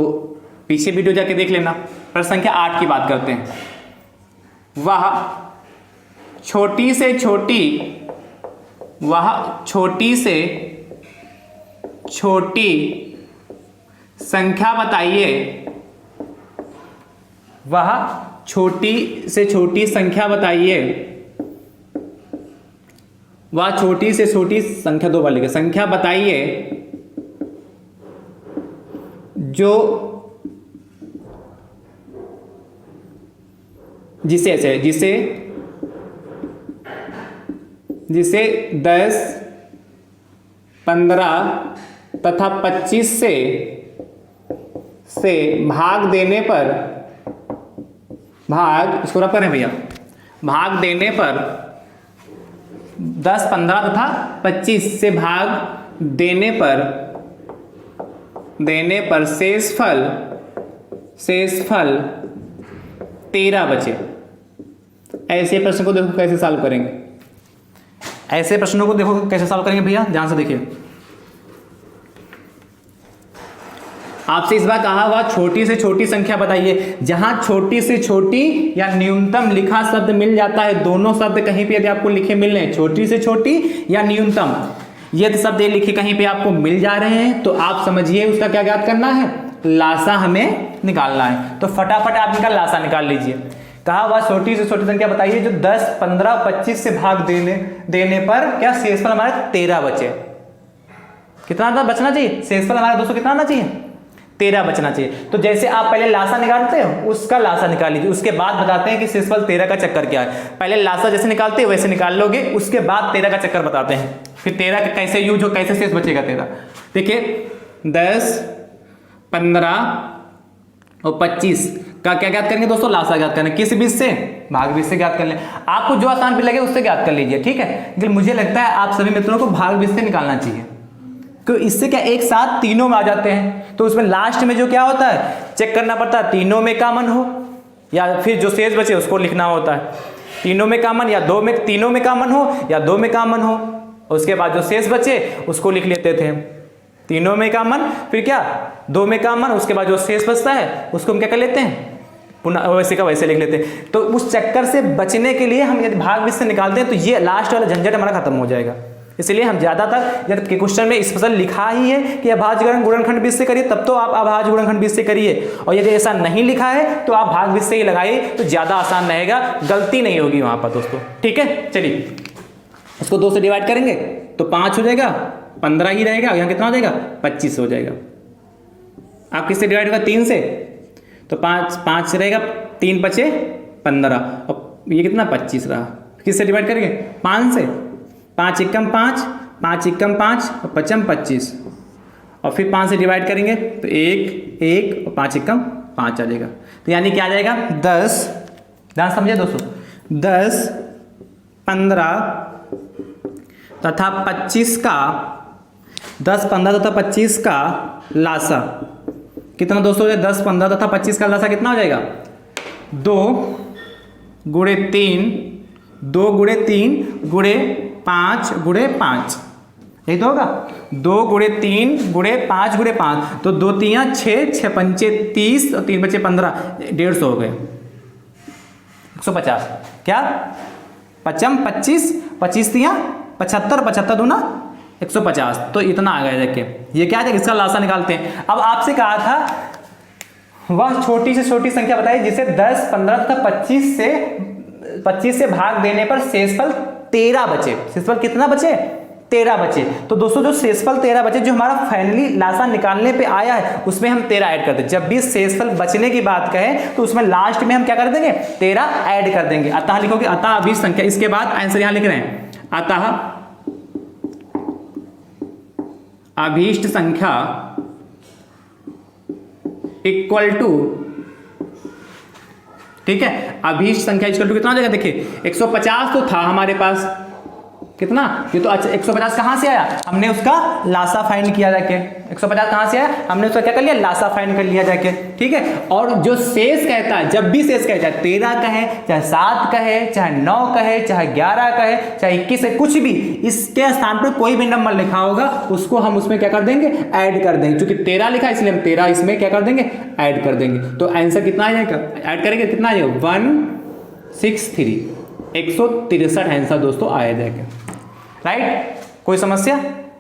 पीछे वीडियो जाके देख लेना। प्रश्न संख्या 8 की बात करते हैं। वह छोटी से छोटी, वह छोटी से छोटी संख्या बताइए, वह छोटी से छोटी संख्या बताइए, वह छोटी से छोटी संख्या, 2 बार लिखे, संख्या बताइए जो जिसे ऐसे जिसे जिसे 10 15 तथा 25 से भाग देने पर, भाग इसको रख रहे हैं भैया, भाग देने पर 10 15 तथा 25 से भाग देने पर शेष फल 13 बचे। ऐसे प्रश्न को देखो कैसे सॉल्व करेंगे, ऐसे प्रश्नों को देखो कैसे सॉल्व करेंगे भैया, ध्यान से देखिए। आपसे इस बार कहा हुआ छोटी से छोटी संख्या बताइए। जहां छोटी से छोटी या न्यूनतम लिखा शब्द मिल जाता है, दोनों शब्द कहीं पे यदि आपको लिखे मिल रहे हैं, छोटी से छोटी या न्यूनतम, ये शब्द ये लिखे कहीं पे आपको मिल जा रहे हैं तो आप समझिए उसका क्या ज्ञात करना है, लासा हमें निकालना है। तो फटाफट आप इनका लासा निकाल लीजिए। कहा वह छोटी से छोटी संख्या बताइए जो 10, 15, 25 से भाग देने पर क्या शेषफल हमारा 13 बचे। कितना बचना चाहिए शेषफल हमारा दोस्तों, कितना आना चाहिए 13 बचना चाहिए। तो जैसे आप पहले लासा निकालते हो उसका लासा निकाल लीजिए, उसके बाद बताते हैं कि शेषफल 13 का चक्कर क्या है। पहले लासा जैसे निकालते हैं वैसे निकाल लोगे, उसके बाद 13 का चक्कर बताते हैं, फिर 13 का कैसे यूज हो, कैसे शेष बचेगा 13। देखिए 10, 15 और 25 का क्या ज्ञात करेंगे दोस्तों, लासा ज्ञात करना। किस बीच से, भाग बीच से ज्ञात कर लें। आपको जो आसान भी लगे उससे ज्ञात कर लीजिए, ठीक है। लेकिन मुझे लगता है आप सभी मित्रों को भाग बीच से निकालना चाहिए, क्योंकि इससे क्या एक साथ तीनों में आ जाते हैं। तो उसमें लास्ट में जो क्या होता है चेक करना पड़ता है, तीनों में कॉमन हो या फिर जो शेष बचे उसको लिखना होता है। तीनों में कॉमन या दो में, तीनों में कॉमन हो या दो में कॉमन हो, उसके बाद जो शेष बचे उसको लिख लेते थे। तीनों में कॉमन, फिर क्या दो में कॉमन, उसके बाद जो शेष बचता है उसको हम क्या कर लेते हैं पुनः वैसे का वैसे लिख लेते हैं। तो उस चक्कर से बचने के लिए हम यदि भाग बीच से निकालते हैं तो ये लास्ट वाला झंझट हमारा खत्म हो जाएगा। इसलिए हम ज्यादातर यदि क्वेश्चन में स्पेशल लिखा ही है कि अभाज्य गुणनखंड बीच से करिए तब तो आप अभाज्य गुणनखंड बीच से करिए, और यदि ऐसा नहीं लिखा है तो आप भाग बीच से ही लगाइए, तो ज्यादा आसान रहेगा, गलती नहीं होगी वहां पर दोस्तों, ठीक है। चलिए इसको 2 से डिवाइड करेंगे तो 5 हो जाएगा, 15 ही रहेगा, यहाँ कितना हो जाएगा 25 हो जाएगा। आप किससे डिवाइड होगा 3 से, तो 5 से रहेगा, 3 बचे 15 और ये कितना 25 रहा। किससे डिवाइड करेंगे 5 से, 5 एकम 5, 5 एकम 5 और 5 25, और फिर 5 से डिवाइड करेंगे तो 1 1 और 5 एकम 5 आ जाएगा। तो यानी क्या आ जाएगा 10, ध्यान समझिए दोस्तों, 10, 15 तथा 25 का 10, 15 तथा 25 का लासा कितना दोस्तों, 10, 15 तथा 25 का लासा कितना हो जाएगा 2 गुणे 3, 2 गुणे 3 गुणे 5 गुणे 5, यही तो होगा 2 गुणे 3 गुणे 5 गुणे 5, तो 2 3 6, 6 पंचे 30 और 3 बचे 15, 150 हो गए 150। क्या 5 25, 25 3 75, 75 दूना 150, तो इतना आ गया। देखिए ये क्या है, इसका लासा निकालते हैं। अब आपसे कहा था वह छोटी से छोटी संख्या बताइए जिसे 10, 15 तथा 25 से भाग देने पर शेषफल 13 बचे। शेषफल कितना बचे 13 बचे। तो दोस्तों जो शेषफल 13 बचे, जो हमारा फाइनली लासा निकालने पे आया है उसमें हम 13 ऐड कर दें। जब भी शेषफल बचने की बात कहें तो उसमें लास्ट में हम क्या कर देंगे 13 ऐड कर देंगे। अतः लिखोगे अतः अभीष्ट संख्या, इसके बाद आंसर यहां लिख रहे हैं अतः अभीष्ट संख्या इक्वल टू, ठीक है, अभीष्ट संख्या इक्वल टू कितना हो जाएगा, देखिए 150 तो था हमारे पास, कितना ये तो अच्छा 150 कहां से आया, हमने उसका लासा फाइंड किया जाके। 150 कहां से आया, हमने उसका क्या कर लिया लासा फाइंड कर लिया जाके, ठीक है। और जो शेष कहता है, जब भी शेष कहे, चाहे 13 कहे, चाहे 7 कहे, चाहे 9 कहे, चाहे 11 कहे, चाहे 21 है, कुछ भी इसके स्थान पर कोई भी नंबर लिखा होगा उसको हम उसमें क्या कर देंगे ऐड कर देंगे। क्योंकि 13 लिखा है इसलिए हम 13 इसमें क्या कर देंगे ऐड कर देंगे। तो आंसर कितना आ जाएगा, ऐड करेंगे कितना आ जाएगा 163, 163 आंसर दोस्तों आया जाएगा, राइट। कोई समस्या,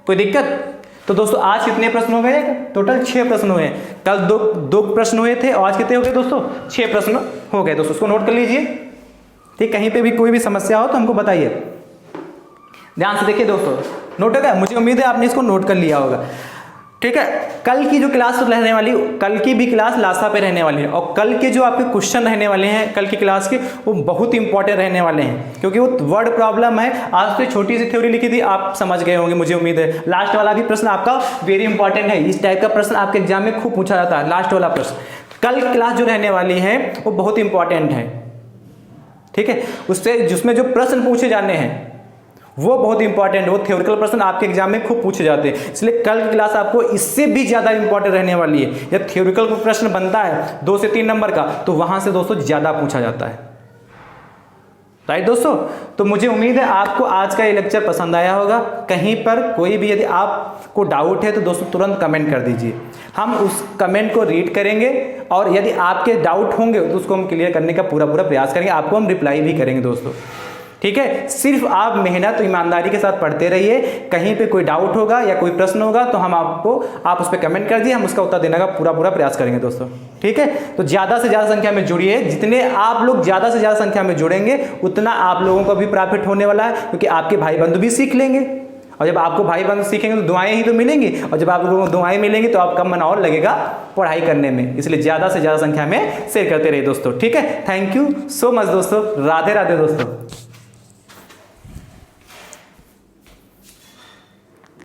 कोई दिक्कत। तो दोस्तों आज कितने प्रश्न हो गए, टोटल 6 प्रश्न हुए। कल दो प्रश्न हुए थे और आज कितने हो गए दोस्तों 6 प्रश्न हो गए। दोस्तों उसको नोट कर लीजिए, ठीक। कहीं पे भी कोई भी समस्या हो तो हमको बताइए, ध्यान से देखिए दोस्तों। नोट हो गया, मुझे उम्मीद है आपने इसको नोट कर लिया होगा, ठीक है। कल की जो क्लास रहने वाली, कल की भी क्लास लासा पे रहने वाली है, और कल के जो आपके क्वेश्चन रहने वाले हैं कल की क्लास के, वो बहुत इंपॉर्टेंट रहने वाले हैं, क्योंकि वो वर्ड प्रॉब्लम है। आज तो छोटी सी थ्योरी लिखी थी, आप समझ गए होंगे मुझे उम्मीद है। लास्ट वाला भी प्रश्न आपका वेरी इंपॉर्टेंट है, इस टाइप का प्रश्न आपके एग्जाम में खूब पूछा जाता है। लास्ट वाला प्रश्न कल क्लास जो रहने वाली है वो बहुत इंपॉर्टेंट है, ठीक है। उससे जिसमें जो प्रश्न पूछे जाने हैं वो बहुत इंपॉर्टेंट, वो थ्योरिकल प्रश्न आपके एग्जाम में खूब पूछे जाते हैं। इसलिए कल की क्लास आपको इससे भी ज्यादा इंपॉर्टेंट रहने वाली है। जब थ्योरिकल प्रश्न बनता है 2 से 3 नंबर का, तो वहां से दोस्तों ज्यादा पूछा जाता है, राइट दोस्तों। तो मुझे उम्मीद है आपको आज का ये लेक्चर पसंद आया होगा। कहीं पर कोई भी यदि आपको डाउट है तो दोस्तों तुरंत कमेंट कर दीजिए, हम उस कमेंट को रीड करेंगे, और यदि आपके डाउट होंगे तो उसको हम क्लियर करने का पूरा प्रयास करेंगे, आपको हम रिप्लाई भी करेंगे दोस्तों, ठीक है, सिर्फ आप मेहनत ईमानदारी के साथ पढ़ते रहिए। कहीं पे कोई डाउट होगा या कोई प्रश्न होगा तो आप उस पर कमेंट कर दिए, हम उसका उत्तर देने का पूरा प्रयास करेंगे दोस्तों। ठीक है, तो ज़्यादा से ज़्यादा संख्या में जुड़िए। जितने आप लोग ज़्यादा से ज़्यादा संख्या में जुड़ेंगे उतना आप लोगों को भी प्रॉफिट होने वाला है, क्योंकि आपके भाई बंधु भी सीख लेंगे। और जब आपको भाई बंधु सीखेंगे तो दुआएं ही तो मिलेंगी, और जब आप लोगों को दुआएं मिलेंगी तो आपका मन और लगेगा पढ़ाई करने में। इसलिए ज़्यादा से ज़्यादा संख्या में शेयर करते रहिए दोस्तों। ठीक है, थैंक यू सो मच दोस्तों। राधे राधे दोस्तों।